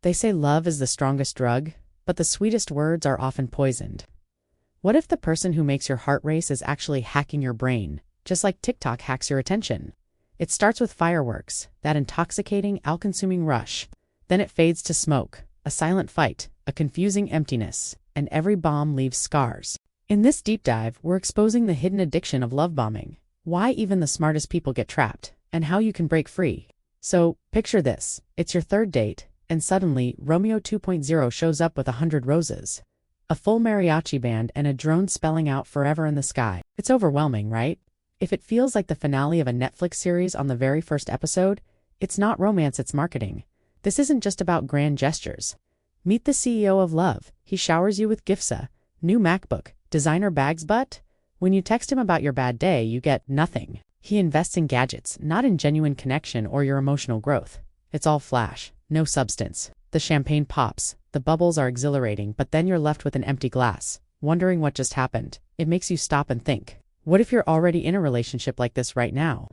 They say love is the strongest drug, but the sweetest words are often poisoned. What if the person who makes your heart race is actually hacking your brain, just like TikTok hacks your attention? It starts with fireworks, that intoxicating, all-consuming rush. Then it fades to smoke, a silent fight, a confusing emptiness, and every bomb leaves scars. In this deep dive, we're exposing the hidden addiction of love bombing, why even the smartest people get trapped, and how you can break free. So, picture this. It's your third date, and suddenly, Romeo 2.0 shows up with 100 roses, a full mariachi band, and a drone spelling out "forever in the sky." It's overwhelming, right? If it feels like the finale of a Netflix series on the very first episode, it's not romance, it's marketing. This isn't just about grand gestures. Meet the CEO of love. He showers you with gifts, a new MacBook, designer bags, but when you text him about your bad day, you get nothing. He invests in gadgets, not in genuine connection or your emotional growth. It's all flash, no substance. The champagne pops, the bubbles are exhilarating, but then you're left with an empty glass, wondering what just happened. It makes you stop and think. What if you're already in a relationship like this right now?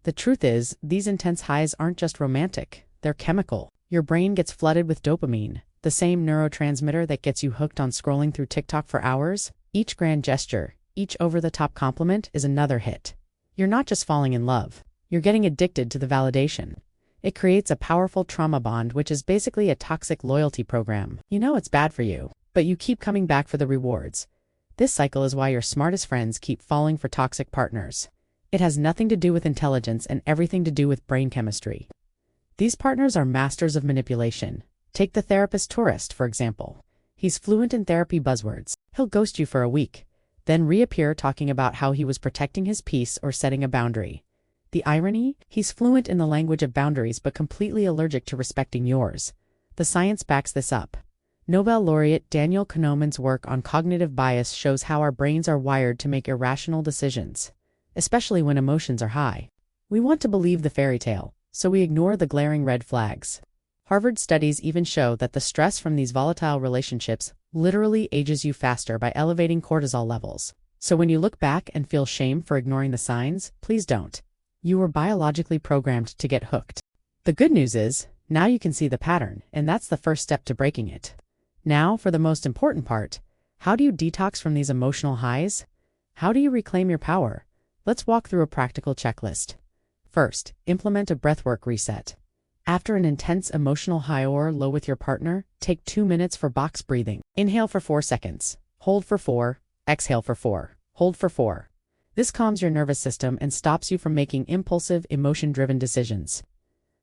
The truth is, these intense highs aren't just romantic, they're chemical. Your brain gets flooded with dopamine, the same neurotransmitter that gets you hooked on scrolling through TikTok for hours. Each grand gesture, each over-the-top compliment is another hit. You're not just falling in love, you're getting addicted to the validation. It creates a powerful trauma bond, which is basically a toxic loyalty program. You know it's bad for you, but you keep coming back for the rewards. This cycle is why your smartest friends keep falling for toxic partners. It has nothing to do with intelligence and everything to do with brain chemistry. These partners are masters of manipulation. Take the therapist tourist, for example. He's fluent in therapy buzzwords. He'll ghost you for a week, then reappear talking about how he was protecting his peace or setting a boundary. The irony? He's fluent in the language of boundaries but completely allergic to respecting yours. The science backs this up. Nobel laureate Daniel Kahneman's work on cognitive bias shows how our brains are wired to make irrational decisions, especially when emotions are high. We want to believe the fairy tale, so we ignore the glaring red flags. Harvard studies even show that the stress from these volatile relationships literally ages you faster by elevating cortisol levels. So when you look back and feel shame for ignoring the signs, please don't. You were biologically programmed to get hooked. The good news is, now you can see the pattern, and that's the first step to breaking it. Now, for the most important part, how do you detox from these emotional highs? How do you reclaim your power? Let's walk through a practical checklist. First, implement a breathwork reset. After an intense emotional high or low with your partner, take 2 minutes for box breathing. Inhale for 4 seconds. Hold for 4. Exhale for 4. Hold for 4. This calms your nervous system and stops you from making impulsive, emotion-driven decisions.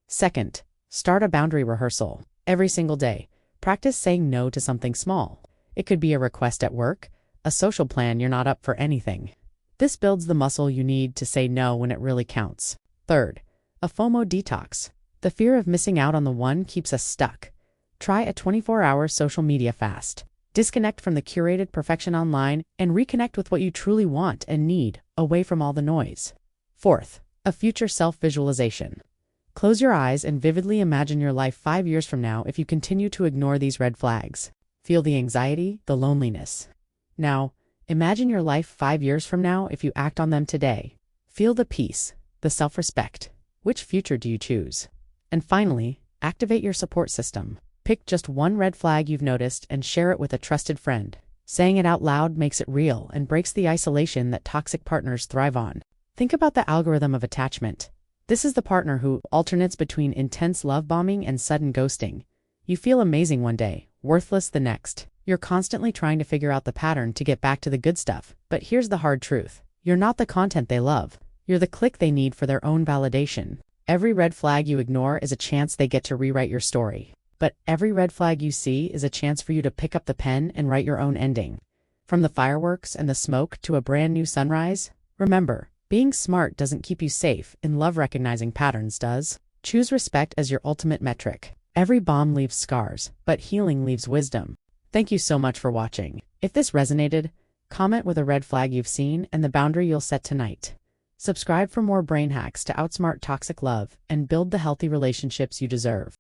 Second, start a boundary rehearsal. Every single day, practice saying no to something small. It could be a request at work, a social plan you're not up for anything. This builds the muscle you need to say no when it really counts. Third, a FOMO detox. The fear of missing out on the one keeps us stuck. Try a 24-hour social media fast. Disconnect from the curated perfection online and reconnect with what you truly want and need, away from all the noise. Fourth, a future self-visualization. Close your eyes and vividly imagine your life 5 years from now if you continue to ignore these red flags. Feel the anxiety, the loneliness. Now, imagine your life 5 years from now if you act on them today. Feel the peace, the self-respect. Which future do you choose? And finally, activate your support system. Pick just one red flag you've noticed and share it with a trusted friend. Saying it out loud makes it real and breaks the isolation that toxic partners thrive on. Think about the algorithm of attachment. This is the partner who alternates between intense love bombing and sudden ghosting. You feel amazing one day, worthless the next. You're constantly trying to figure out the pattern to get back to the good stuff. But here's the hard truth. You're not the content they love. You're the click they need for their own validation. Every red flag you ignore is a chance they get to rewrite your story. But every red flag you see is a chance for you to pick up the pen and write your own ending. From the fireworks and the smoke to a brand new sunrise, remember, being smart doesn't keep you safe, and love recognizing patterns does. Choose respect as your ultimate metric. Every bomb leaves scars, but healing leaves wisdom. Thank you so much for watching. If this resonated, comment with a red flag you've seen and the boundary you'll set tonight. Subscribe for more brain hacks to outsmart toxic love and build the healthy relationships you deserve.